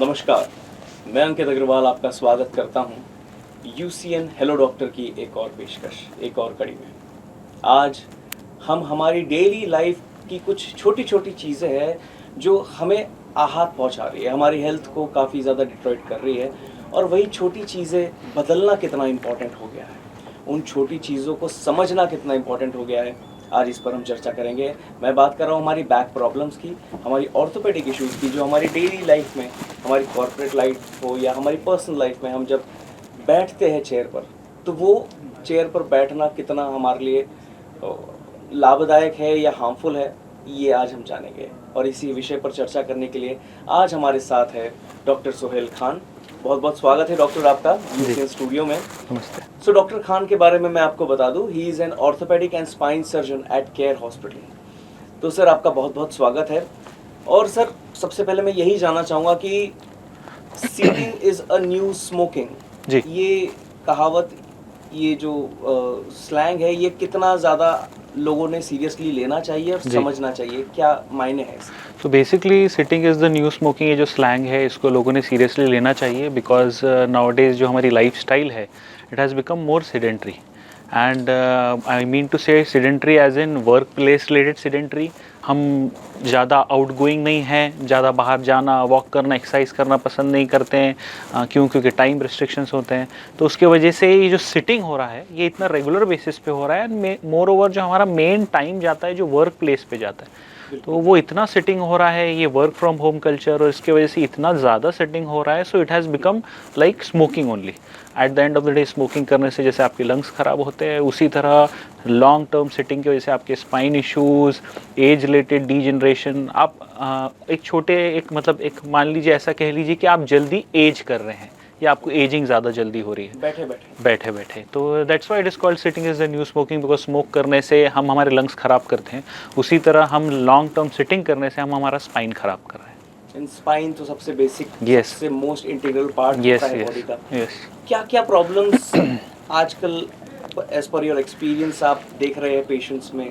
नमस्कार, मैं अंकित अग्रवाल आपका स्वागत करता हूं यूसीएन हेलो डॉक्टर की एक और पेशकश, एक और कड़ी में। आज हम हमारी डेली लाइफ की कुछ छोटी छोटी चीज़ें हैं जो हमें आहत पहुंचा रही है, हमारी हेल्थ को काफ़ी ज़्यादा डिट्रॉइट कर रही है, और वही छोटी चीज़ें बदलना कितना इम्पोर्टेंट हो गया है, उन छोटी चीज़ों को समझना कितना इम्पोर्टेंट हो गया है, आज इस पर हम चर्चा करेंगे। मैं बात कर रहा हूँ हमारी बैक प्रॉब्लम्स की, हमारी ऑर्थोपेडिक इश्यूज़ की, जो हमारी डेली लाइफ में, हमारी कॉर्पोरेट लाइफ हो या हमारी पर्सनल लाइफ में, हम जब बैठते हैं चेयर पर, तो वो चेयर पर बैठना कितना हमारे लिए लाभदायक है या हार्मफुल है, ये आज हम जानेंगे। और इसी विषय पर चर्चा करने के लिए आज हमारे साथ है डॉक्टर सोहेल खान। बहुत बहुत स्वागत है डॉक्टर आपका यूसीएन स्टूडियो में। नमस्ते। सो डॉक्टर खान के बारे में मैं आपको बता दूं, he is an orthopaedic and spine surgeon eight care hospital. तो सर आपका बहुत बहुत स्वागत है। और सर सबसे पहले मैं यही जानना चाहूँगा कि sitting is a new smoking, जी। ये कहावत, ये जो स्लैंग है, ये कितना ज़्यादा लोगों ने सीरियसली लेना चाहिए और समझना चाहिए, क्या मायने है इसके? तो basically sitting is the new smoking, ये जो स्लैंग है इसको लोगों ने सीरियसली लेना चाहिए, बिकॉज नाउअडेज जो हमारी लाइफ स्टाइल है it has become more sedentary, and I mean to say sedentary as in work place related sedentary. हम ज़्यादा आउटगोइंग नहीं हैं, ज़्यादा बाहर जाना, वॉक करना, एक्सरसाइज करना पसंद नहीं करते हैं, क्योंकि टाइम रिस्ट्रिक्शंस होते हैं। तो उसके वजह से ये जो सिटिंग हो रहा है ये इतना रेगुलर बेसिस पे हो रहा है। मोर ओवर जो हमारा मेन टाइम जाता है जो वर्क प्लेस पे जाता है, तो वो इतना सिटिंग हो रहा है, ये वर्क फ्रॉम होम कल्चर, और इसके वजह से इतना ज़्यादा सिटिंग हो रहा है। So it has become like smoking only. Eight the end of the day smoking करने से जैसे आपके लंग्स ख़राब होते हैं, उसी तरह लॉन्ग टर्म सिटिंग की वजह से आपके spine issues, age related degeneration, आप एक मान लीजिए, ऐसा कह लीजिए कि आप जल्दी एज कर रहे हैं या आपको एजिंग ज़्यादा जल्दी हो रही है बैठे बैठे। तो that's why it is called sitting is the new smoking, because smoke करने से हम हमारे लंग्स ख़राब करते हैं, उसी तरह हम लॉन्ग टर्म सिटिंग करने से हम हमारा स्पाइन ख़राब कर रहे हैं। स्पाइन तो सबसे बेसिक, Yes. सबसे मोस्ट इंटीग्रल पार्ट Yes, होता है yes, बॉडी का। yes. क्या क्या प्रॉब्लम्स आजकल एज पर योर एक्सपीरियंस आप देख रहे हैं पेशेंट्स में?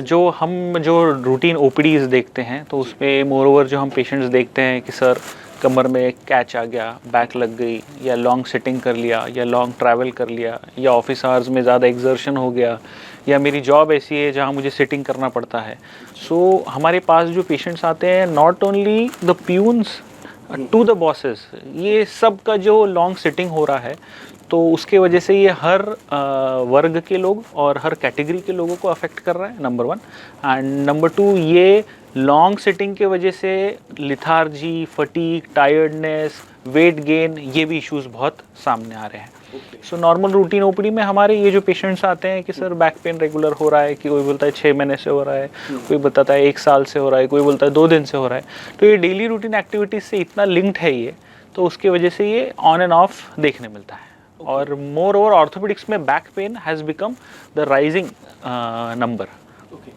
जो रूटीन ओपीडीज देखते हैं, तो उसमें मोर ओवर जो हम पेशेंट्स देखते हैं कि सर कमर में कैच आ गया, बैक लग गई, या लॉन्ग सिटिंग कर लिया, या लॉन्ग ट्रैवल कर लिया, या ऑफिस आवर्स में ज़्यादा एक्सर्शन हो गया, या मेरी जॉब ऐसी है जहाँ मुझे सिटिंग करना पड़ता है। सो हमारे पास जो पेशेंट्स आते हैं, not only the peons to the bosses, ये सब का जो लॉन्ग सिटिंग हो रहा है, तो उसके वजह से ये हर वर्ग के लोग और हर कैटेगरी के लोगों को अफेक्ट कर रहा है, number one. And number two, ये लॉन्ग सिटिंग के वजह से lethargy, fatigue, tiredness, weight gain, ये भी इश्यूज बहुत सामने आ रहे हैं। सो नॉर्मल रूटीन ओपीडी में हमारे ये जो पेशेंट्स आते हैं कि सर बैक पेन रेगुलर हो रहा है, कि कोई बोलता है 6 महीने से हो रहा है, कोई बताता है 1 साल से हो रहा है, कोई बोलता है 2 दिन से हो रहा है, तो ये डेली रूटीन एक्टिविटीज़ से इतना लिंक्ड है ये, तो उसकी वजह से ये ऑन एंड ऑफ देखने मिलता है। और मोर ओवर ऑर्थोपेडिक्स में back pain has become the rising number. Okay,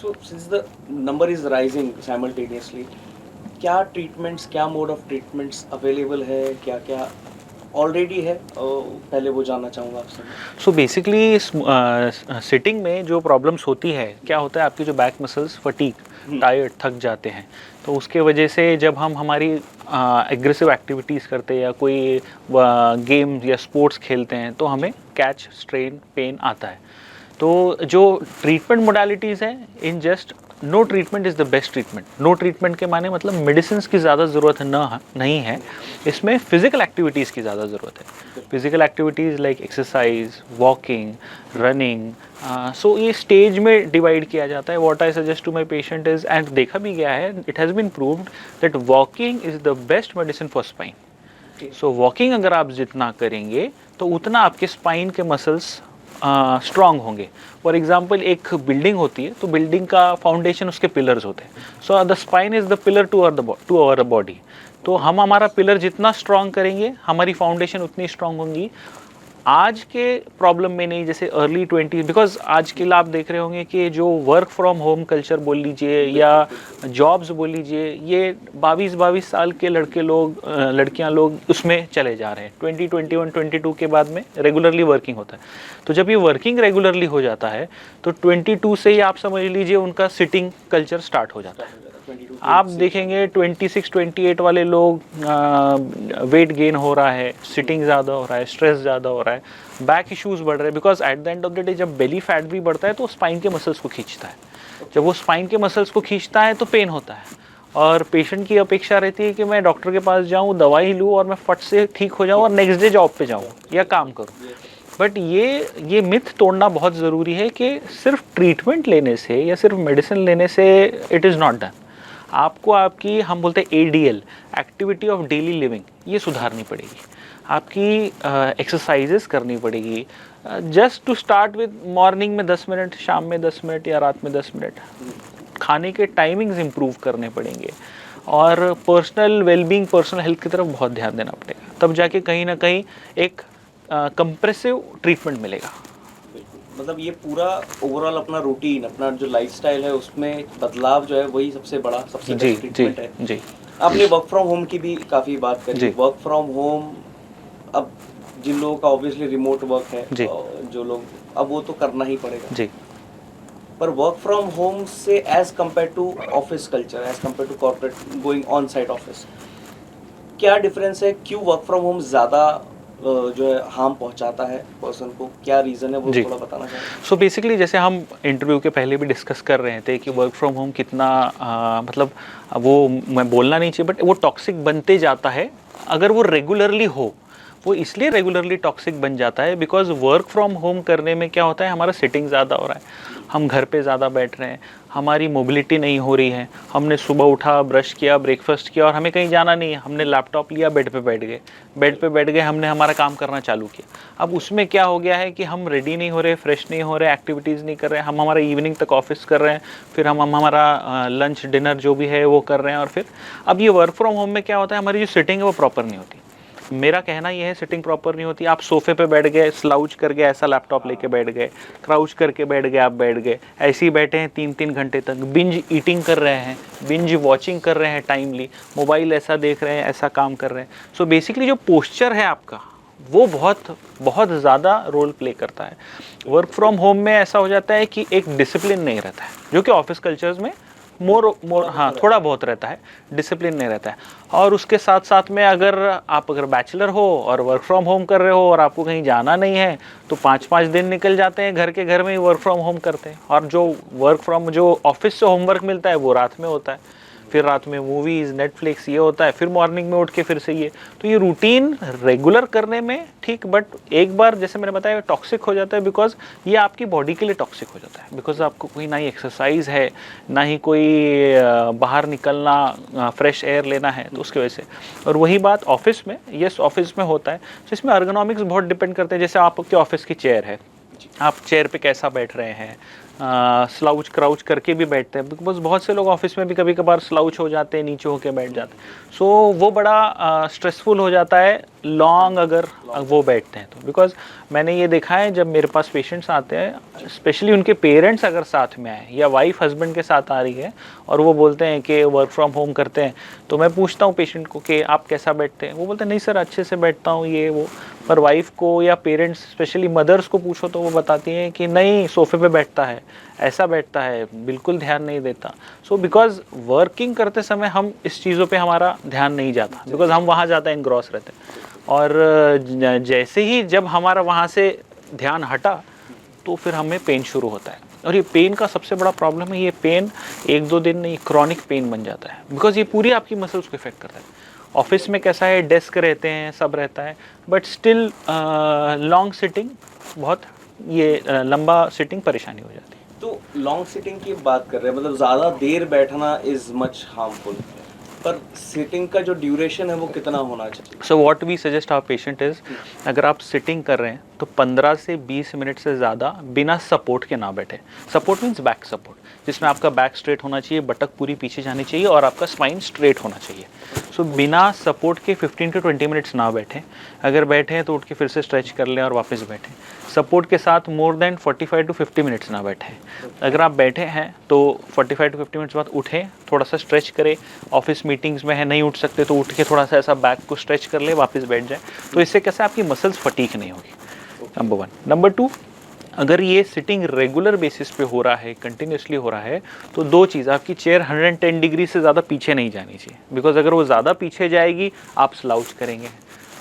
so since the number is rising simultaneously, क्या ट्रीटमेंट्स, क्या मोड ऑफ ट्रीटमेंट्स अवेलेबल है, क्या क्या ऑलरेडी है, पहले वो जानना चाहूँगा आपसे। सो बेसिकली सिटिंग में जो प्रॉब्लम्स होती है, क्या होता है, आपकी जो बैक मसल्स फटीग, टायर्ड, थक जाते हैं, तो उसके वजह से जब हम हमारी एग्रेसिव एक्टिविटीज़ करते हैं या कोई गेम या स्पोर्ट्स खेलते हैं, तो हमें कैच, स्ट्रेन, पेन आता है। तो जो ट्रीटमेंट मोडालिटीज़ हैं, in just no treatment is the best treatment. No treatment के माने मतलब मेडिसिन की ज़्यादा ज़रूरत नहीं है, इसमें फ़िज़िकल एक्टिविटीज़ की ज़्यादा ज़रूरत है। Physical activities like exercise, walking, running, so ये स्टेज में डिवाइड किया जाता है। What I suggest to my patient is, and देखा भी गया है, it has been proved that walking is the best medicine for spine. So walking अगर आप जितना करेंगे तो उतना आपके स्पाइन के मसल्स स्ट्रॉन्ग होंगे। फॉर एग्जाम्पल, एक बिल्डिंग होती है, तो बिल्डिंग का फाउंडेशन उसके पिलर्स होते हैं। So the spine is the pillar to our body. तो हम हमारा पिलर जितना स्ट्रॉन्ग करेंगे, हमारी फाउंडेशन उतनी स्ट्रॉन्ग होंगी। आज के प्रॉब्लम में नहीं, जैसे अर्ली 20s, बिकॉज आज के लिए आप देख रहे होंगे कि जो वर्क फ्रॉम होम कल्चर बोल लीजिए या जॉब्स बोल लीजिए, ये 22 साल के लड़कियां लोग उसमें चले जा रहे हैं। 2021, 22 के बाद में रेगुलरली वर्किंग होता है। तो जब ये वर्किंग रेगुलरली हो जाता है, तो 22 से ही आप समझ लीजिए उनका सिटिंग कल्चर स्टार्ट हो जाता है। आप देखेंगे 26-28 वाले लोग वेट गेन हो रहा है, सिटिंग ज़्यादा हो रहा है, स्ट्रेस ज़्यादा हो रहा है, बैक इश्यूज बढ़ रहे हैं, because at the end of the day जब बेली फैट भी बढ़ता है तो स्पाइन के मसल्स को खींचता है। जब वो स्पाइन के मसल्स को खींचता है तो पेन होता है, और पेशेंट की अपेक्षा रहती है कि मैं डॉक्टर के पास जाऊँ, दवाई लूँ और मैं फट से ठीक हो जाऊँ और नेक्स्ट डे जॉब पे जाऊँ या काम करूँ। बट ये मिथ तोड़ना बहुत ज़रूरी है कि सिर्फ ट्रीटमेंट लेने से या सिर्फ मेडिसिन लेने से इट इज़ नॉट डन। आपको आपकी, हम बोलते हैं ADL, activity of daily living, ये सुधारनी पड़ेगी। आपकी एक्सरसाइजेस करनी पड़ेगी। Just to start with morning में 10 मिनट, शाम में 10 मिनट या रात में 10 मिनट। खाने के टाइमिंग्स इम्प्रूव करने पड़ेंगे और पर्सनल वेलबींग, पर्सनल हेल्थ की तरफ बहुत ध्यान देना पड़ेगा। तब जाके कहीं ना कहीं एक कंप्रेसिव ट्रीटमेंट मिलेगा। मतलब ये पूरा ओवरऑल अपना रूटीन, अपना जो लाइफस्टाइल है उसमें बदलाव जो है वही सबसे बड़ा, सबसे बेस्ट ट्रीटमेंट है। जी। आपने वर्क फ्रॉम होम की भी काफ़ी बात करी। वर्क फ्रॉम होम अब जिन लोगों का ऑब्वियसली रिमोट वर्क है, जो लोग, अब वो तो करना ही पड़ेगा जी। पर वर्क फ्रॉम होम से as compared to office culture, as compared to corporate going on site office, क्या डिफरेंस है? क्यों वर्क फ्रॉम होम ज़्यादा जो है हार्म पहुंचाता है पर्सन को? क्या रीज़न है वो थोड़ा बताना चाहिए। सो बेसिकली जैसे हम इंटरव्यू के पहले भी डिस्कस कर रहे थे कि वर्क फ्रॉम होम कितना मतलब वो मैं बोलना नहीं चाहिए, बट वो टॉक्सिक बनते जाता है अगर वो रेगुलरली हो। वो इसलिए रेगुलरली टॉक्सिक बन जाता है बिकॉज वर्क फ्रॉम होम करने में क्या होता है, हमारा सिटिंग ज़्यादा हो रहा है, हम घर पे ज़्यादा बैठ रहे हैं, हमारी मोबिलिटी नहीं हो रही है। हमने सुबह उठा, ब्रश किया, ब्रेकफास्ट किया और हमें कहीं जाना नहीं है, हमने लैपटॉप लिया, बेड पे बैठ गए, हमने हमारा काम करना चालू किया। अब उसमें क्या हो गया है कि हम रेडी नहीं हो रहे, फ्रेश नहीं हो रहे, एक्टिविटीज़ नहीं कर रहे हैं, हम हमारा इवनिंग तक ऑफिस कर रहे हैं, फिर हम हमारा लंच डिनर जो भी है वो कर रहे हैं, और फिर अब ये वर्क फ्रॉम होम में क्या होता है, हमारी जो सिटिंग है वो प्रॉपर नहीं होती। मेरा कहना यह है, सिटिंग प्रॉपर नहीं होती। आप सोफे पे बैठ गए, स्लाउच कर गए, ऐसा लैपटॉप लेके बैठ गए, क्राउच करके बैठ गए, आप बैठ गए, ऐसे ही बैठे हैं 3-3 घंटे तक, बिंज ईटिंग कर रहे हैं, बिंज वॉचिंग कर रहे हैं, टाइमली मोबाइल ऐसा देख रहे हैं, ऐसा काम कर रहे हैं। सो बेसिकली जो पोस्चर है आपका वो बहुत ज़्यादा रोल प्ले करता है। वर्क फ्रॉम होम में ऐसा हो जाता है कि एक डिसिप्लिन नहीं रहता है, जो कि ऑफिस कल्चर्स में मोर हाँ थोड़ा बहुत रहता है, डिसिप्लिन नहीं रहता है। और उसके साथ साथ में अगर बैचलर हो और वर्क फ्रॉम होम कर रहे हो और आपको कहीं जाना नहीं है तो 5-5 दिन निकल जाते हैं घर में ही वर्क फ्रॉम होम करते हैं। और जो ऑफिस से होमवर्क मिलता है वो रात में होता है, फिर रात में मूवीज़, नेटफ्लिक्स ये होता है, फिर मॉर्निंग में उठ के फिर से ये। तो ये रूटीन रेगुलर करने में ठीक, बट एक बार जैसे मैंने बताया टॉक्सिक हो जाता है, बिकॉज ये आपकी बॉडी के लिए टॉक्सिक हो जाता है। बिकॉज आपको कोई ना ही एक्सरसाइज है, ना ही कोई बाहर निकलना, फ्रेश एयर लेना है, तो उसकी वजह से। और वही बात ऑफिस में, यस ऑफिस में होता है, तो इसमें अर्गोनॉमिक्स बहुत डिपेंड करते हैं। जैसे आपके ऑफिस की चेयर है, आप चेयर पे कैसा बैठ रहे हैं, स्लाउच क्राउच करके भी बैठते हैं, बिकॉज बहुत से लोग ऑफिस में भी कभी कभार स्लाउच हो जाते हैं, नीचे होके बैठ जाते हैं। सो वो बड़ा स्ट्रेसफुल हो जाता है लॉन्ग अगर वो बैठते हैं तो। बिकॉज मैंने ये देखा है जब मेरे पास पेशेंट्स आते हैं, स्पेशली उनके पेरेंट्स अगर साथ में आए या वाइफ हस्बैंड के साथ आ रही है और वो बोलते हैं कि वर्क फ्रॉम होम करते हैं, तो मैं पूछता हूँ पेशेंट को कि आप कैसा बैठते हैं। वो बोलते हैं नहीं सर अच्छे से बैठता हूँ ये वो। पर वाइफ को या पेरेंट्स स्पेशली मदर्स को पूछो तो वो बताती हैं कि नहीं सोफे पे बैठता है, ऐसा बैठता है, बिल्कुल ध्यान नहीं देता। सो बिकॉज वर्किंग करते समय हम इस चीज़ों पे हमारा ध्यान नहीं जाता, बिकॉज हम वहाँ ज़्यादा एनग्रॉस रहते हैं। और जैसे ही जब हमारा वहाँ से ध्यान हटा तो फिर हमें पेन शुरू होता है। और ये पेन का सबसे बड़ा प्रॉब्लम है, ये पेन 1-2 दिन नहीं, क्रॉनिक पेन बन जाता है, बिकॉज ये पूरी आपकी मसल्स को इफेक्ट करता है। ऑफिस में कैसा है, डेस्क रहते हैं, सब रहता है, बट स्टिल लॉन्ग सिटिंग, बहुत ये लंबा सिटिंग परेशानी हो जाती है। तो लॉन्ग सिटिंग की बात कर रहे हैं, मतलब ज़्यादा देर बैठना इज़ मच हार्मफुल, पर सिटिंग का जो ड्यूरेशन है वो कितना होना चाहिए? So what we suggest our patient is, अगर आप सिटिंग कर रहे हैं तो 15 से 20 मिनट से ज़्यादा बिना सपोर्ट के ना बैठे। सपोर्ट मीन्स बैक सपोर्ट, जिसमें आपका बैक स्ट्रेट होना चाहिए, बटक पूरी पीछे जानी चाहिए और आपका स्पाइन स्ट्रेट होना चाहिए। सो बिना सपोर्ट के 15 to 20 मिनट्स ना बैठें। अगर बैठे हैं तो उठ के फिर से स्ट्रेच कर लें और वापस बैठें। सपोर्ट के साथ मोर देन 45 to 50 मिनट्स ना बैठें। अगर आप बैठे हैं तो 45 to 50 मिनट्स बाद उठें, थोड़ा सा स्ट्रेच करें। ऑफिस मीटिंग्स में है नहीं उठ सकते तो उठ के थोड़ा सा ऐसा बैक को स्ट्रेच कर ले, वापस बैठ जाए। तो इससे कैसे आपकी मसल्स फटीक नहीं होगी, नंबर 1। नंबर 2, अगर ये सिटिंग रेगुलर बेसिस पे हो रहा है, कंटिन्यूसली हो रहा है, तो दो चीज़, आपकी चेयर 110 डिग्री से ज़्यादा पीछे नहीं जानी चाहिए, बिकॉज अगर वो ज़्यादा पीछे जाएगी आप स्लाउच करेंगे,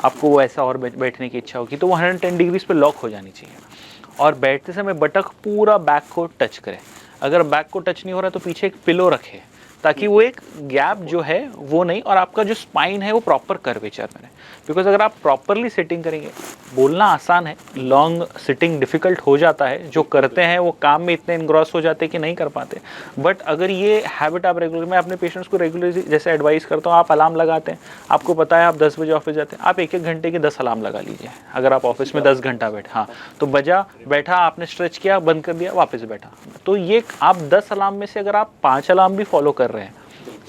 आपको वो ऐसा और बैठने की इच्छा होगी, तो वो 110 डिग्रीज पे लॉक हो जानी चाहिए। और बैठते समय बटक पूरा बैक को टच करे। अगर बैक को टच नहीं हो रहा तो पीछे एक पिलो रखे, ताकि वो एक गैप जो है वो नहीं, और आपका जो स्पाइन है वो प्रॉपर कर्वेचर में रहे। बिकॉज अगर आप प्रॉपरली सिटिंग करेंगे, बोलना आसान है, लॉन्ग सिटिंग डिफ़िकल्ट हो जाता है, जो करते हैं वो काम में इतने इनग्रॉस हो जाते हैं कि नहीं कर पाते। बट अगर ये हैबिट आप रेगुलर, मैं अपने पेशेंट्स को रेगुलरली जैसे एडवाइस करता हूँ, आप अलार्म लगाते हैं, आपको पता है आप 10 बजे ऑफिस जाते हैं, आप 1-1 घंटे के 10 अलार्म लगा लीजिए। अगर आप ऑफिस में 10 घंटा बैठे, हाँ, तो बजा, बैठा, आपने स्ट्रेच किया, बंद कर दिया, वापस बैठा, तो ये आप 10 अलार्म में से अगर आप 5 अलार्म भी फॉलो कर रहे हैं,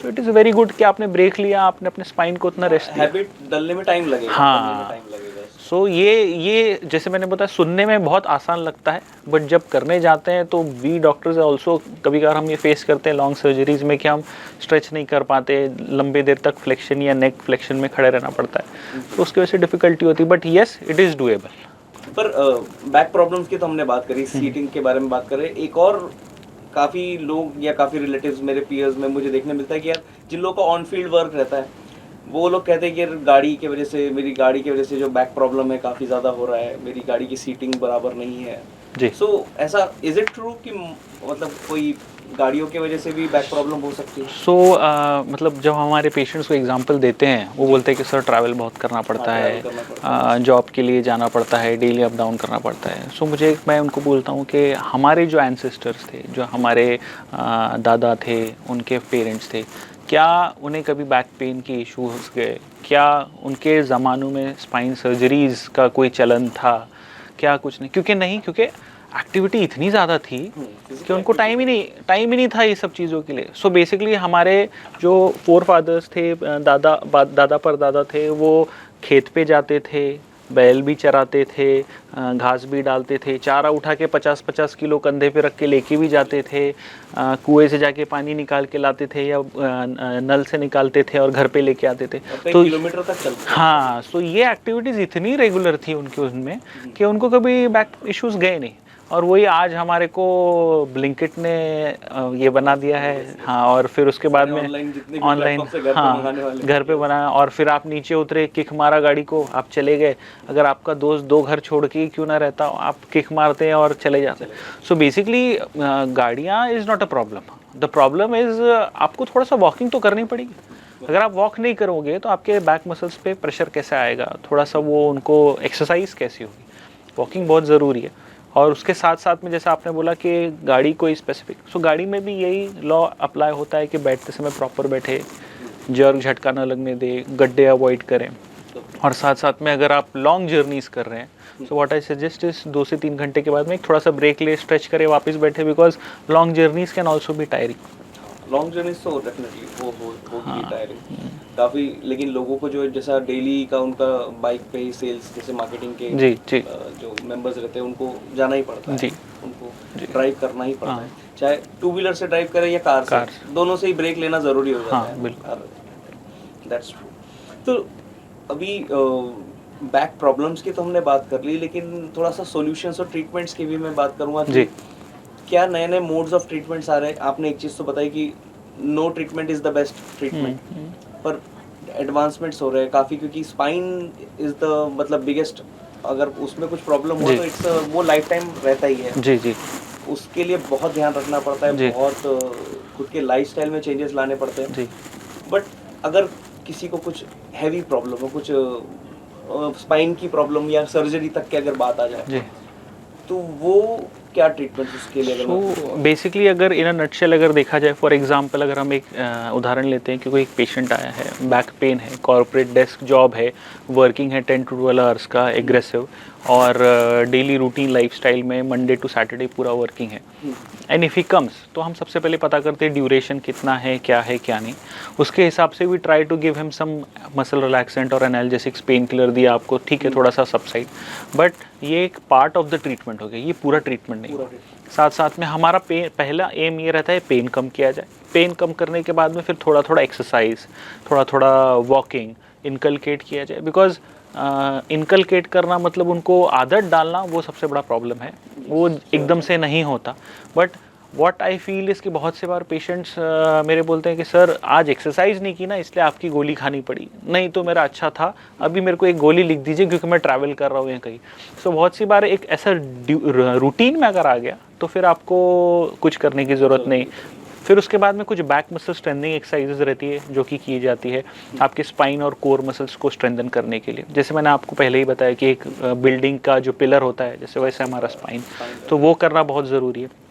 तो इट इज़ वेरी गुड कि आपने ब्रेक लिया, आपने अपने स्पाइन को उतना रेस्ट दिया। हैबिट डलने में टाइम लगेगा। हाँ, सो ये जैसे मैंने बताया, सुनने में बहुत आसान लगता है, बट जब करने जाते हैं तो वी डॉक्टर्स ऑल्सो कभी कभार हम ये फेस करते हैं लॉन्ग सर्जरीज में कि हम स्ट्रेच नहीं कर पाते, लंबे देर तक फ्लेक्शन या नेक फ्लेक्शन में खड़े रहना पड़ता है, तो उसकी वजह से डिफिकल्टी होती है, but yes it is doable. पर बैक प्रॉब्लम्स की तो हमने बात करी, सीटिंग के बारे में बात कर रहे हैं। एक और काफ़ी लोग या काफ़ी रिलेटिव्स मेरे पीयर्स में मुझे देखने मिलता है कि यार जिन लोगों का ऑन फील्ड वर्क रहता है, वो लोग कहते हैं कि यार गाड़ी की वजह से, मेरी गाड़ी की वजह से जो बैक प्रॉब्लम है काफ़ी ज़्यादा हो रहा है, मेरी गाड़ी की सीटिंग बराबर नहीं है जी। सो ऐसा इज इट ट्रू कि मतलब कोई गाड़ियों की वजह से भी बैक प्रॉब्लम हो सकती है? मतलब जब हमारे पेशेंट्स को एग्जांपल देते हैं, वो बोलते हैं कि सर ट्रैवल बहुत करना पड़ता है, जॉब के लिए जाना पड़ता है, डेली अप डाउन करना पड़ता है। मैं उनको बोलता हूँ कि हमारे जो एंसेस्टर्स थे, जो हमारे दादा थे, उनके पेरेंट्स थे, क्या उन्हें कभी बैक पेन की इश्यूज गए? क्या उनके ज़मानों में स्पाइन सर्जरीज़ का कोई चलन था? क्या कुछ नहीं? क्योंकि एक्टिविटी इतनी ज़्यादा थी कि उनको टाइम ही नहीं था ये सब चीज़ों के लिए। सो बेसिकली हमारे जो फोर फादर्स थे, दादा परदादा थे, वो खेत पे जाते थे, बैल भी चराते थे, घास भी डालते थे, चारा उठा के 50-50 किलो कंधे पे रख के लेके भी जाते थे, कुएं से जाके पानी निकाल के लाते थे या नल से निकालते थे और घर पे लेके आते थे, तो किलोमीटर तक चलते। हाँ, सो ये एक्टिविटीज़ इतनी रेगुलर थी उनके उनमें कि उनको कभी बैक इश्यूज़ गए नहीं। और वही आज हमारे को ब्लिंकिट ने ये बना दिया है, हाँ, और फिर उसके बाद में ऑनलाइन, हाँ, घर पे बनाया, और फिर आप नीचे उतरे, किक मारा गाड़ी को, आप चले गए। अगर आपका दोस्त 2 घर छोड़ के क्यों ना रहता, आप किक मारते हैं और चले जाते हैं। सो बेसिकली गाड़ियाँ is not a problem, the problem is आपको थोड़ा सा वॉकिंग तो करनी पड़ेगी। अगर आप वॉक नहीं करोगे तो आपके बैक मसल्स पे प्रेशर कैसे आएगा, थोड़ा सा वो उनको एक्सरसाइज कैसी होगी। वॉकिंग बहुत ज़रूरी है। और उसके साथ साथ में जैसे आपने बोला कि गाड़ी कोई स्पेसिफिक, सो गाड़ी में भी यही लॉ अप्लाई होता है कि बैठते समय प्रॉपर बैठे, जर्क झटका न लगने दे, गड्ढे अवॉइड करें। और साथ साथ में अगर आप लॉन्ग जर्नीज कर रहे हैं, so what I suggest is 2 से 3 घंटे के बाद में एक थोड़ा सा ब्रेक ले, स्ट्रेच करें, वापस बैठे, because long journeys can also भी टायरिंग। लॉन्ग जर्नीज तो डेफिनेटली होगी टायरिंग काफ़ी, लेकिन लोगों को जो जैसा डेली का उनका बाइक पे ही सेल्स, जैसे मार्केटिंग के जी जो मेंबर्स रहते हैं उनको जाना ही पड़ता है, जी, उनको ड्राइव करना ही पड़ता है, चाहे 2 व्हीलर से ड्राइव करें या कार से, दोनों से ही ब्रेक लेना ज़रूरी हो जाता है। बिल्कुल, दैट्स ट्रू। तो अभी बैक प्रॉब्लम्स की तो हमने बात कर ली, लेकिन थोड़ा सा सॉल्यूशंस और ट्रीटमेंट्स की भी मैं बात करूँगा जी। क्या नए नए मोड्स ऑफ ट्रीटमेंट्स आ रहे हैं? आपने एक चीज़ तो बताई कि no treatment is the best treatment, पर एडवांसमेंट्स हो रहे हैं काफ़ी, क्योंकि स्पाइन इज़ द मतलब बिगेस्ट, अगर उसमें कुछ प्रॉब्लम हो तो इट्स वो लाइफ टाइम रहता ही है जी। उसके लिए बहुत ध्यान रखना पड़ता है, बहुत खुद के लाइफस्टाइल में चेंजेस लाने पड़ते हैं जी। बट अगर किसी को कुछ हैवी प्रॉब्लम हो, कुछ स्पाइन की प्रॉब्लम या सर्जरी तक की अगर बात आ जाए जी, तो वो क्या ट्रीटमेंट उसके लिए? अगर बेसिकली अगर इन अ नटशेल अगर देखा जाए, फॉर एग्जांपल अगर हम एक उदाहरण लेते हैं कि कोई एक पेशेंट आया है, बैक पेन है, कॉर्पोरेट डेस्क जॉब है, वर्किंग है 10 to 12 आवर्स का एग्रेसिव, और डेली रूटीन लाइफस्टाइल में मंडे टू सैटरडे पूरा वर्किंग है, एंड इफ़ ही कम्स, तो हम सबसे पहले पता करते हैं ड्यूरेशन कितना है क्या नहीं। उसके हिसाब से we try to give him some muscle relaxant और एनाल्जेसिक्स, पेन किलर दिया आपको, ठीक है, थोड़ा सा सबसाइड, बट ये एक पार्ट ऑफ द ट्रीटमेंट हो गया, ये पूरा ट्रीटमेंट नहीं। साथ साथ में हमारा पहला एम ये रहता है पेन कम किया जाए। पेन कम करने के बाद में फिर थोड़ा थोड़ा एक्सरसाइज, थोड़ा थोड़ा वॉकिंग इनकलकेट किया जाए, बिकॉज इनकलकेट करना मतलब उनको आदत डालना, वो सबसे बड़ा प्रॉब्लम है। वो एकदम से नहीं होता। बट व्हाट आई फील इस कि बहुत से बार पेशेंट्स मेरे बोलते हैं कि सर आज एक्सरसाइज नहीं की ना, इसलिए आपकी गोली खानी पड़ी, नहीं तो मेरा अच्छा था, अभी मेरे को एक गोली लिख दीजिए क्योंकि मैं ट्रैवल कर रहा हूँ या कहीं। सो बहुत सी बार एक ऐसा रूटीन में अगर आ गया तो फिर आपको कुछ करने की ज़रूरत नहीं। फिर उसके बाद में कुछ बैक मसल स्ट्रेंथनिंग एक्सरसाइजेज रहती है जो कि की जाती है आपके स्पाइन और कोर मसल्स को स्ट्रेंथन करने के लिए। जैसे मैंने आपको पहले ही बताया कि एक बिल्डिंग का जो पिलर होता है जैसे वैसे हमारा स्पाइन, तो वो करना बहुत ज़रूरी है।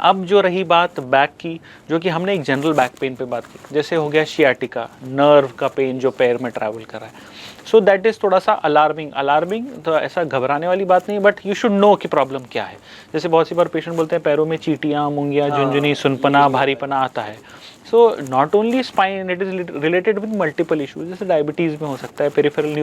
अब जो रही बात बैक की, जो कि हमने एक जनरल बैक पेन पे बात की, जैसे हो गया शियाटिका, नर्व का पेन जो पैर में ट्रैवल कर रहा है, सो दैट इज़ थोड़ा सा अलार्मिंग। तो ऐसा घबराने वाली बात नहीं, बट यू शुड नो कि प्रॉब्लम क्या है। जैसे बहुत सी बार पेशेंट बोलते हैं पैरों में चींटियाँ, मुंगियाँ, झुनझुनी, सुनपना, भारीपना आता है। So not only spine, it is related with multiple issues, जैसे डायबिटीज़ में हो सकता है, पेरिफेरल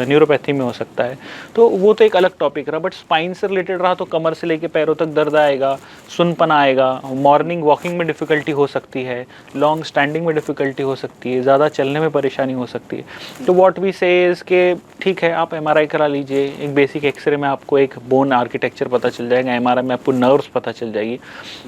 न्यूरोपैथी में हो सकता है, तो वो तो एक अलग टॉपिक रहा। बट स्पाइन से रिलेटेड रहा तो कमर से लेके पैरों तक दर्द आएगा, सुनपना आएगा, मॉर्निंग वॉकिंग में डिफ़िकल्टी हो सकती है, लॉन्ग स्टैंडिंग में डिफ़िकल्टी हो सकती है, ज़्यादा चलने में परेशानी हो सकती है। तो व्हाट वी से इज़ के ठीक है आप MRI करा लीजिए, एक बेसिक एक्सरे में आपको एक बोन आर्किटेक्चर पता चल जाएगा, MRI में आपको नर्व्स पता चल जाएगी।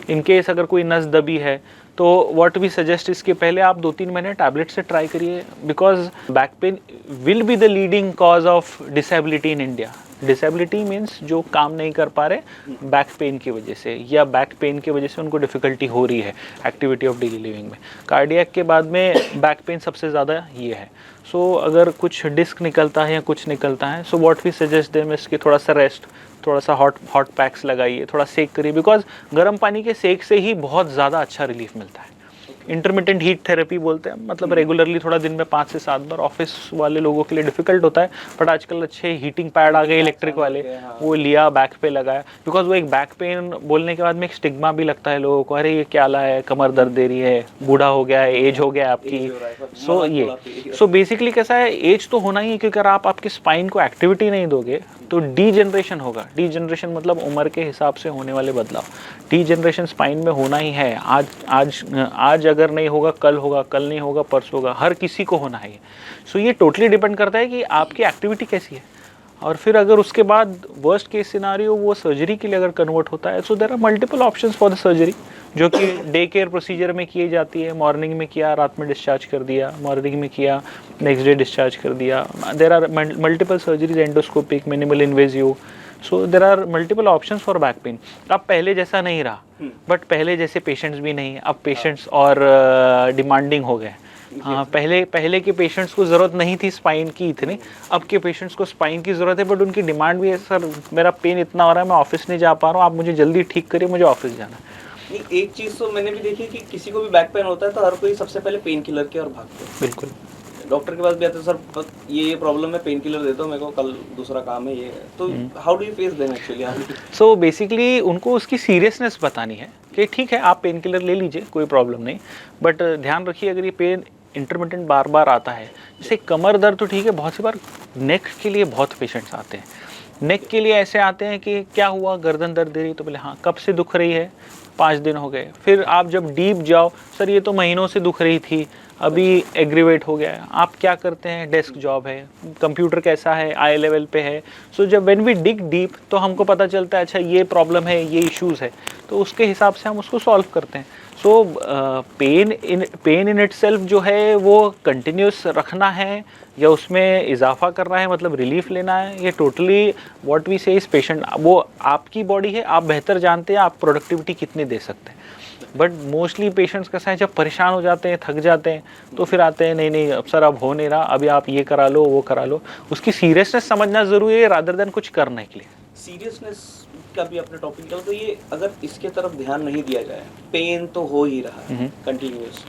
इन केस अगर कोई नस दबी है तो व्हाट वी सजेस्ट, इसके पहले आप 2-3 महीने टैबलेट से ट्राई करिए, because back pain will be the leading cause of disability in India. Disability means जो काम नहीं कर पा रहे बैक पेन की वजह से, या बैक पेन की वजह से उनको डिफ़िकल्टी हो रही है एक्टिविटी ऑफ डेली लिविंग में। कार्डियक के बाद में बैक पेन सबसे ज़्यादा ये है। सो अगर कुछ डिस्क निकलता है या कुछ निकलता है, so what we suggest them इसकी थोड़ा सा रेस्ट, थोड़ा सा हॉट पैक्स लगाइए, थोड़ा सेक करिए, बिकॉज गर्म पानी के सेक से ही बहुत ज़्यादा अच्छा रिलीफ मिलता है। इंटरमिटेंट हीट थेरेपी बोलते हैं, मतलब रेगुलरली थोड़ा दिन में 5 से 7 बार। ऑफिस वाले लोगों के लिए डिफिकल्ट होता है, बट आजकल अच्छे हीटिंग पैड आ गए इलेक्ट्रिक वाले, वो लिया बैक पे लगाया, बिकॉज वो एक बैक पेन बोलने के बाद में एक स्टिग्मा भी लगता है लोगों को, अरे ये क्या ला है, कमर दर्द दे रही है, बूढ़ा हो गया है, एज हो गया है आपकी। सो बेसिकली कैसा है, एज तो होना ही है, क्योंकि अगर आप आपके स्पाइन को एक्टिविटी नहीं दोगे तो डीजनरेशन होगा। डीजनरेशन मतलब उम्र के हिसाब से होने वाले बदलाव। डीजनरेशन स्पाइन में होना ही है। आज अगर नहीं होगा कल होगा, कल नहीं होगा परसों होगा, हर किसी को होना है। सो ये टोटली डिपेंड करता है कि आपकी एक्टिविटी कैसी है। और फिर अगर उसके बाद वर्स्ट केस सिनारियो वो सर्जरी के लिए अगर कन्वर्ट होता है, so there are multiple options for the surgery, जो कि डे केयर प्रोसीजर में किए जाती है। मॉर्निंग में किया, रात में डिस्चार्ज कर दिया, मॉर्निंग में किया, नेक्स्ट डे डिस्चार्ज कर दिया। There are multiple surgeries, endoscopic, minimal invasive, so there are multiple options for back pain. अब पहले जैसा नहीं रहा, बट पहले जैसे पेशेंट्स भी नहीं, अब पेशेंट्स और डिमांडिंग हो गए। हाँ, पहले के पेशेंट्स को ज़रूरत नहीं थी स्पाइन की इतनी, अब के पेशेंट्स को स्पाइन की ज़रूरत है, बट उनकी डिमांड भी है, सर मेरा पेन इतना हो रहा है, मैं ऑफिस नहीं जा पा रहा हूँ, आप मुझे जल्दी ठीक करिए, मुझे ऑफिस जाना है। एक चीज़ तो मैंने भी देखी कि किसी को भी बैक पेन होता है तो हर कोई सबसे पहले पेन किलर के और भागते हैं। बिल्कुल। डॉक्टर के पास भी आते हैं, सर ये प्रॉब्लम है, पेन किलर देता हूँ, मेरे को कल दूसरा काम है ये। तो how do you face them actually? So basically उनको उसकी सीरियसनेस बतानी है कि ठीक है आप पेन किलर ले लीजिए, कोई प्रॉब्लम नहीं, बट ध्यान रखिए अगर ये पेन इंटरमिटेंट बार बार आता है, जैसे कमर दर्द, तो ठीक है, बहुत सी बार नेक के लिए बहुत पेशेंट्स आते हैं। नेक के लिए ऐसे आते हैं कि क्या हुआ, गर्दन दर्द दे रही, तो बोले हाँ कब से दुख रही है, 5 दिन हो गए। फिर आप जब डीप जाओ, सर ये तो महीनों से दुख रही थी, अभी एग्रीवेट हो गया है। आप क्या करते हैं, डेस्क जॉब है, कंप्यूटर कैसा है, आई लेवल पे है। सो जब व्हेन वी डिग डीप तो हमको पता चलता है अच्छा ये प्रॉब्लम है, ये इश्यूज़ है, तो उसके हिसाब से हम उसको सॉल्व करते हैं। सो पेन इन इटसेल्फ जो है वो कंटिन्यूस रखना है या उसमें इजाफा करना है, मतलब रिलीफ लेना है, ये टोटली व्हाट वी से इस पेशेंट, वो आपकी बॉडी है, आप बेहतर जानते हैं आप प्रोडक्टिविटी कितनी दे सकते हैं। बट मोस्टली पेशेंट्स कैसा है, जब परेशान हो जाते हैं, थक जाते हैं, तो फिर आते हैं नहीं अब सर अब हो नहीं रहा, अभी आप ये करा लो वो करा लो। उसकी सीरियसनेस समझना ज़रूरी है रादर देन कुछ करने के लिए। सीरियसनेस का भी अपने टॉपिक निकल, तो ये अगर इसके तरफ ध्यान नहीं दिया जाए, पेन तो हो ही रहा है कंटिन्यूस,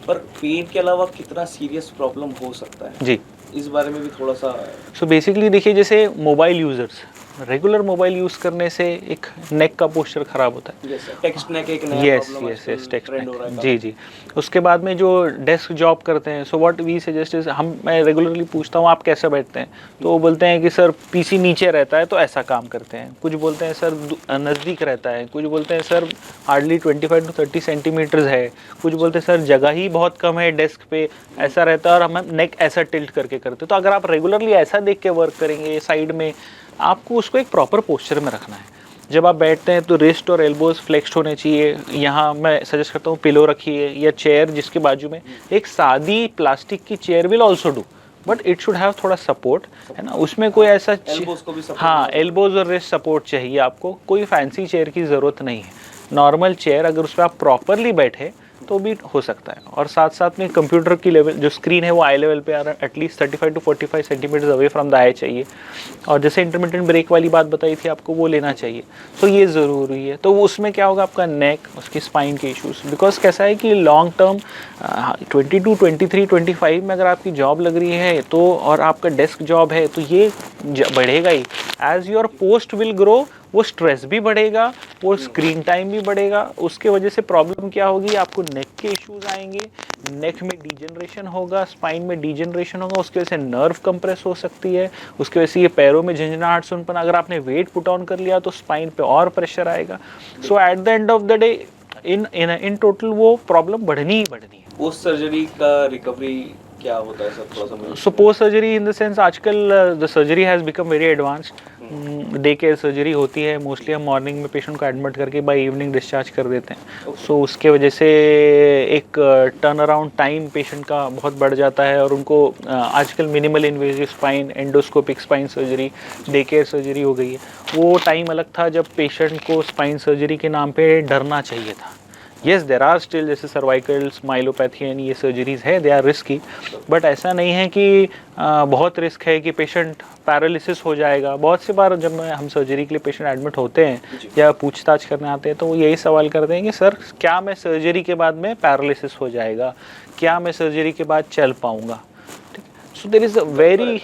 पर पेन के अलावा कितना सीरियस प्रॉब्लम हो सकता है जी, इस बारे में भी थोड़ा सा। सो बेसिकली देखिए, जैसे mobile users, regular mobile use करने से एक नेक का पोस्चर ख़राब होता है। टेक्स्ट नेक एक नया yes problem yes yes, text trend हो रहा है नेक, जी जी। उसके बाद में जो डेस्क जॉब करते हैं, so what we suggest is, मैं रेगुलरली पूछता हूँ आप कैसे बैठते हैं, तो वो बोलते हैं कि सर पीसी नीचे रहता है तो ऐसा काम करते हैं, कुछ बोलते हैं सर नज़दीक रहता है, कुछ बोलते हैं सर हार्डली 25 to 30 सेंटीमीटर्स है, कुछ बोलते हैं सर जगह ही बहुत कम है डेस्क पे, ऐसा रहता है और हम नेक ऐसा टिल्ट करके करते। तो अगर आप रेगुलरली ऐसा देख के वर्क करेंगे साइड में, आपको उसको एक प्रॉपर पोस्चर में रखना है। जब आप बैठते हैं तो रिस्ट और एल्बोज फ्लेक्स्ड होने चाहिए। यहाँ मैं सजेस्ट करता हूँ पिलो रखिए, या चेयर जिसके बाजू में एक सादी प्लास्टिक की chair will also do, but it should have थोड़ा सपोर्ट, है ना, उसमें कोई ऐसा एल्बोज को भी सपोर्ट, हाँ एल्बोज और रिस्ट सपोर्ट चाहिए आपको, कोई फैंसी चेयर की ज़रूरत नहीं है। नॉर्मल चेयर अगर उस पर आप प्रॉपरली बैठे तो भी हो सकता है। और साथ साथ में कंप्यूटर की लेवल जो स्क्रीन है वो आई लेवल पे at least 35 to 45 centimetre away from the eye चाहिए। और जैसे इंटरमिटेंट ब्रेक वाली बात बताई थी आपको, वो लेना चाहिए। तो ये ज़रूरी है। तो उसमें क्या होगा, आपका नेक, उसकी स्पाइन के इश्यूज़, बिकॉज कैसा है कि लॉन्ग टर्म 22, 23, 25 में अगर आपकी जॉब लग रही है तो, और आपका डेस्क जॉब है, तो ये बढ़ेगा ही। As your post will grow, वो स्ट्रेस भी बढ़ेगा, वो स्क्रीन टाइम भी बढ़ेगा। उसके वजह से प्रॉब्लम क्या होगी, आपको नेक के इश्यूज आएंगे, नेक में डिजनरेशन होगा, स्पाइन में डिजनरेशन होगा, उसकी वजह से नर्व कंप्रेस हो सकती है, उसकी वजह से ये पैरों में झंझनाहट, सुनपन। अगर आपने वेट पुट ऑन कर लिया तो स्पाइन पे और प्रेशर आएगा। So at the end of the day in total वो प्रॉब्लम बढ़नी ही बढ़नी है। पोस्ट सर्जरी का रिकवरी क्या होता है सर, थोड़ा सा? So post surgery in the sense, आजकल the surgery has become very advanced. Day care surgery होती है, मोस्टली हम मॉर्निंग में पेशेंट को एडमिट करके बाय इवनिंग डिस्चार्ज कर देते हैं। सो उसके वजह से एक टर्न अराउंड टाइम पेशेंट का बहुत बढ़ जाता है, और उनको आजकल minimal invasive spine, endoscopic spine surgery, day care surgery हो गई है। वो टाइम अलग था जब पेशेंट को स्पाइन सर्जरी के नाम पे डरना चाहिए था। येस देर आर स्टिल, जैसे सर्वाइकल माइलोपैथी एंड ये सर्जरीज है, दे आर रिस्की, बट ऐसा नहीं है कि बहुत रिस्क है कि पेशेंट पैरालिसिस हो जाएगा। बहुत सी बार जब हम सर्जरी के लिए पेशेंट एडमिट होते हैं या पूछताछ करने आते हैं तो वो यही सवाल करते हैं कि सर क्या मैं सर्जरी के बाद में पैरालिसिस हो जाएगा, क्या मैं सर्जरी के बाद चल पाऊँगा। So there is a very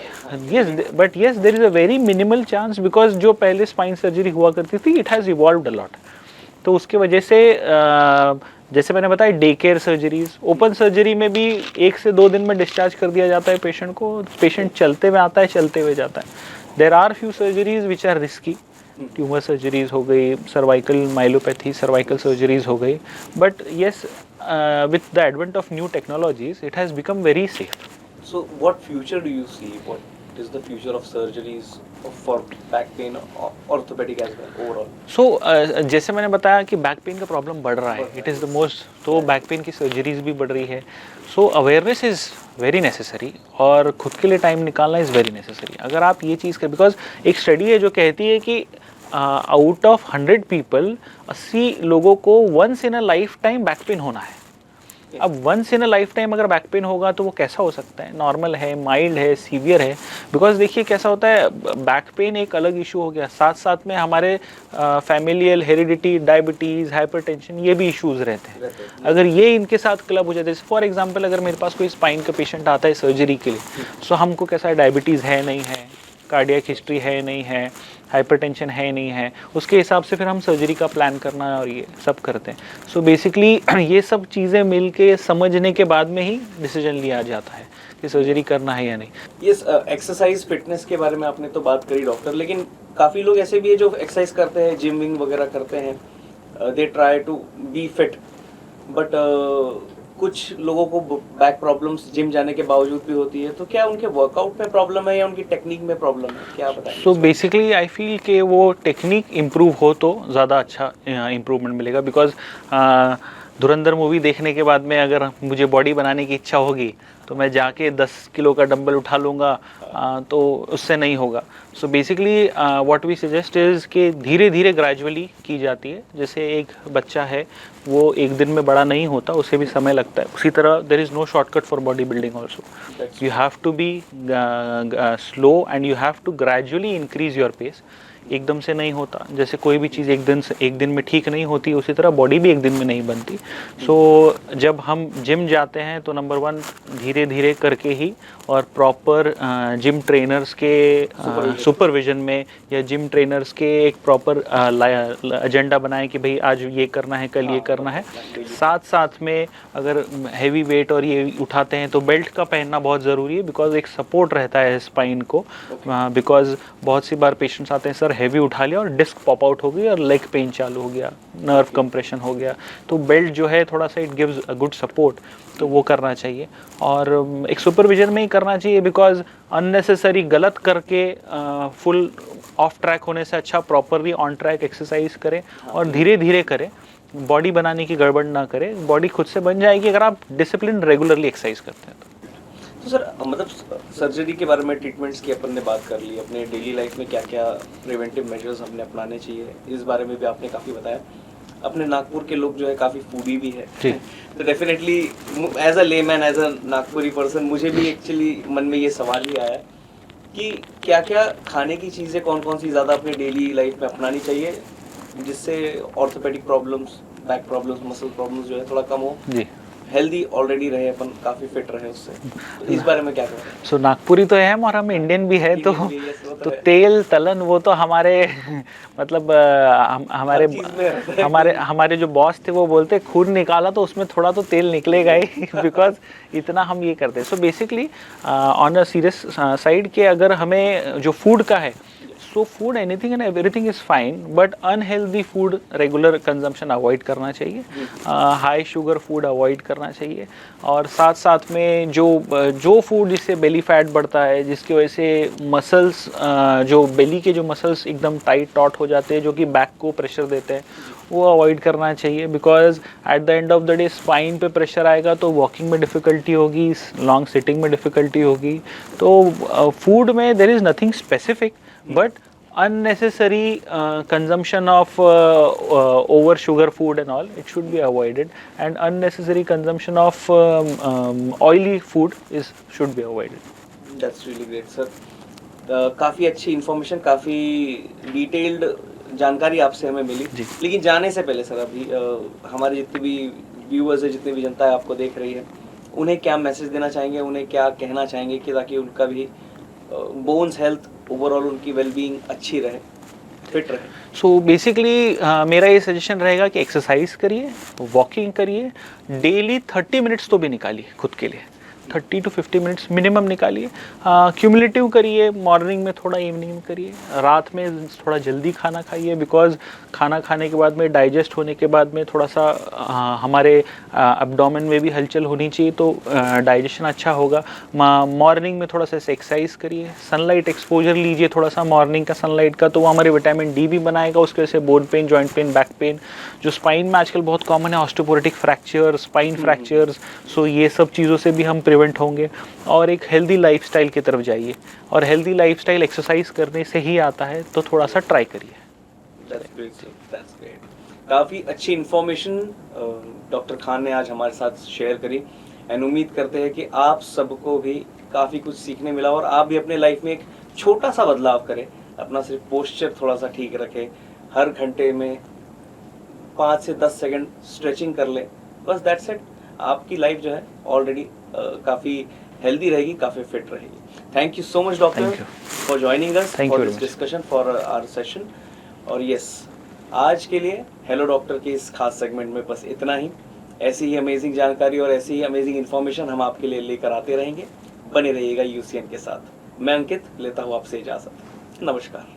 yes there is a very minimal chance, because जो पहले स्पाइन सर्जरी हुआ करती थी, it has evolved a lot। तो उसकी वजह से जैसे मैंने बताया, day care surgeries, open surgery में भी 1 से 2 दिन में डिस्चार्ज कर दिया जाता है पेशेंट को। पेशेंट चलते हुए आता है, चलते हुए जाता है। There are few surgeries which are risky, tumour surgeries हो गई, सर्वाइकल माइलोपैथी सर्वाइकल सर्जरीज हो गई, but yes with the advent of new technologies it has become very safe. So what future do you see? What is the future of surgeries for back pain, orthopedic as well overall? सो जैसे मैंने बताया कि back pain का problem बढ़ रहा है, it is the most, तो back pain की सर्जरीज भी बढ़ रही है। So awareness is very necessary, और खुद के लिए टाइम निकालना इज़ वेरी नेसेसरी। अगर आप ये चीज़ कर, बिकॉज एक स्टडी है जो कहती है कि आउट ऑफ 100 पीपल 80 लोगों को once in a life time back pain होना है। अब once in a life time अगर बैक पेन होगा तो वो कैसा हो सकता है, नॉर्मल है, माइल्ड है, सीवियर है। बिकॉज देखिए कैसा होता है, बैक पेन एक अलग इशू हो गया, साथ साथ में हमारे फैमिलियल हेरिडिटी, डायबिटीज़, हाइपरटेंशन, ये भी इश्यूज़ रहते हैं। अगर ये इनके साथ क्लब हो जाते हैं, फॉर एग्जांपल अगर मेरे पास कोई स्पाइन का पेशेंट आता है सर्जरी के लिए, सो हमको कैसा है, डायबिटीज़ है नहीं है, कार्डियक हिस्ट्री है नहीं है, हाइपरटेंशन है नहीं है, उसके हिसाब से फिर हम सर्जरी का प्लान करना है और ये सब करते हैं। सो बेसिकली ये सब चीज़ें मिल के समझने के बाद में ही डिसीजन लिया जाता है कि सर्जरी करना है या नहीं। यस, एक्सरसाइज फिटनेस के बारे में आपने तो बात करी डॉक्टर, लेकिन काफ़ी लोग ऐसे भी है जो एक्सरसाइज करते हैं, जिम विंग वगैरह करते हैं, they try to be fit, but कुछ लोगों को बैक प्रॉब्लम्स जिम जाने के बावजूद भी होती है। तो क्या उनके वर्कआउट में प्रॉब्लम है या उनकी टेक्निक में प्रॉब्लम है, क्या बताएं? सो बेसिकली आई फील कि वो टेक्निक इम्प्रूव हो तो ज़्यादा अच्छा इम्प्रूवमेंट मिलेगा। बिकॉज धुरंधर मूवी देखने के बाद में अगर मुझे बॉडी बनाने की इच्छा होगी तो मैं जाके 10 किलो का डंबल उठा लूँगा, तो उससे नहीं होगा। So basically what we suggest is कि धीरे धीरे ग्रेजुअली की जाती है। जैसे एक बच्चा है वो एक दिन में बड़ा नहीं होता, उसे भी समय लगता है, उसी तरह there is no shortcut for body building also. You have to be slow and you have to gradually increase your pace. एकदम से नहीं होता, जैसे कोई भी चीज़ एक दिन में ठीक नहीं होती, उसी तरह बॉडी भी एक दिन में नहीं बनती। सो जब हम जिम जाते हैं तो नंबर 1 धीरे धीरे करके ही और प्रॉपर जिम ट्रेनर्स के सुपरविजन में या जिम ट्रेनर्स के एक प्रॉपर एजेंडा बनाएं कि भाई आज ये करना है, कल ये करना है। साथ साथ में अगर हैवी वेट और ये उठाते हैं तो बेल्ट का पहनना बहुत ज़रूरी है, बिकॉज एक सपोर्ट रहता है स्पाइन को। बिकॉज बहुत सी बार पेशेंट्स आते हैं, सर हैवी उठा लिया और डिस्क पॉप आउट हो गई और लेग पेन चालू हो गया, नर्व कंप्रेशन हो गया। तो बेल्ट जो है थोड़ा सा it gives a good support, तो वो करना चाहिए और एक सुपरविजन में ही करना चाहिए। बिकॉज अननेसेसरी गलत करके फुल ऑफ ट्रैक होने से अच्छा प्रॉपरली ऑन ट्रैक एक्सरसाइज करें और धीरे धीरे करें, बॉडी बनाने की गड़बड़ ना करें। बॉडी खुद से बन जाएगी अगर आप डिसिप्लिन रेगुलरली एक्सरसाइज करते हैं तो सर मतलब सर्जरी के बारे में, ट्रीटमेंट्स की अपन ने बात कर ली, अपने डेली लाइफ में क्या क्या प्रिवेंटिव मेजर्स हमने अपनाने चाहिए इस बारे में भी आपने काफ़ी बताया। अपने नागपुर के लोग जो है काफ़ी फूडी भी है तो definitely as a layman, as a Nagpuri person, मुझे भी एक्चुअली मन में ये सवाल ही आया कि क्या क्या खाने की चीज़ें कौन कौन सी ज़्यादा अपने डेली लाइफ में अपनानी चाहिए जिससे orthopaedic problems, back problems, muscle problems जो है थोड़ा कम हो जी, हेल्दी ऑलरेडी रहे, अपन काफ़ी फिट रहे उससे। तो इस बारे में क्या करें? सो नागपुरी तो है हम और हम इंडियन भी है, तो तेल तलन वो तो हमारे मतलब हमारे जो बॉस थे वो बोलते खून निकाला तो उसमें थोड़ा तो तेल निकलेगा ही बिकॉज इतना हम ये करते हैं। So basically on a serious side के अगर हमें जो फूड का है, so food anything and everything is fine, but unhealthy food regular consumption avoid करना चाहिए, हाई शुगर फूड अवॉइड करना चाहिए। और साथ साथ में जो फूड जिससे बेली फैट बढ़ता है, जिसकी वजह से मसल्स जो बेली के जो मसल्स एकदम टाइट टॉट हो जाते हैं, जो कि बैक को प्रेशर देते हैं, वो अवॉइड करना चाहिए। Because at the end of the day spine पे प्रेशर आएगा तो वॉकिंग में डिफ़िकल्टी होगी, लॉन्ग सिटिंग में डिफ़िकल्टी होगी। तो फूड में there is nothing specific, but unnecessary consumption of over sugar food and all, it should be avoided, and unnecessary consumption of oily food should be avoided. That's really great sir. काफ़ी अच्छी information, काफ़ी detailed जानकारी आपसे हमें मिली। लेकिन जाने से पहले सर, अभी हमारे जितने भी व्यूअर्स है, जितनी भी जनता है आपको देख रही है, उन्हें क्या मैसेज देना चाहेंगे, उन्हें क्या कहना चाहेंगे कि ताकि उनका भी बोन्स हेल्थ, ओवरऑल उनकी वेलबींग अच्छी रहे, फिट रहे? सो बेसिकली मेरा ये सजेशन रहेगा कि एक्सरसाइज करिए, वॉकिंग करिए, डेली 30 मिनट्स तो भी निकालिए खुद के लिए, 30 to 50 मिनट्स मिनिमम निकालिए। क्यूमुलेटिव करिए, मॉर्निंग में थोड़ा, इवनिंग में करिए, रात में थोड़ा जल्दी खाना खाइए, बिकॉज खाना खाने के बाद में, डाइजेस्ट होने के बाद में थोड़ा सा हमारे एब्डोमेन में भी हलचल होनी चाहिए, तो डाइजेशन अच्छा होगा। मॉर्निंग में थोड़ा सा एक्सरसाइज करिए, सनलाइट एक्सपोजर लीजिए थोड़ा सा मॉर्निंग का सनलाइट का, तो वो हमारे विटामिन डी भी बनाएगा, उसकी वजह से bone pen, joint pain, back pain, जो स्पाइन में आजकल बहुत कॉमन है, ऑस्टियोपोरोटिक फ्रैक्चर, स्पाइन फ्रैक्चर्स, सो ये सब चीज़ों से भी हम प्रिवेंट होंगे। और एक हेल्दी लाइफस्टाइल की तरफ जाइए, और हेल्दी लाइफस्टाइल एक्सरसाइज करने से ही आता है, तो थोड़ा सा ट्राई करिए। That's great. काफ़ी अच्छी इन्फॉर्मेशन डॉक्टर खान ने आज हमारे साथ शेयर करी, एंड उम्मीद करते हैं कि आप सबको भी काफ़ी कुछ सीखने मिला और आप भी अपने लाइफ में एक छोटा सा बदलाव करें, अपना सिर्फ पोस्चर थोड़ा सा ठीक रखें, हर घंटे में 5 से 10 सेकंड स्ट्रेचिंग कर ले, बस दैट्स इट। आपकी लाइफ जो है ऑलरेडी काफ़ी हेल्दी रहेगी, काफ़ी फिट रहेगी। Thank you so much doctor for joining us for this discussion, for our session. और यस, आज के लिए हेलो डॉक्टर के इस खास सेगमेंट में बस इतना ही। ऐसी ही अमेजिंग जानकारी और ऐसी ही अमेजिंग इन्फॉर्मेशन हम आपके लिए लेकर आते रहेंगे। बने रहिएगा यूसीएन के साथ। मैं अंकित लेता हूँ आपसे इजाज़त। नमस्कार।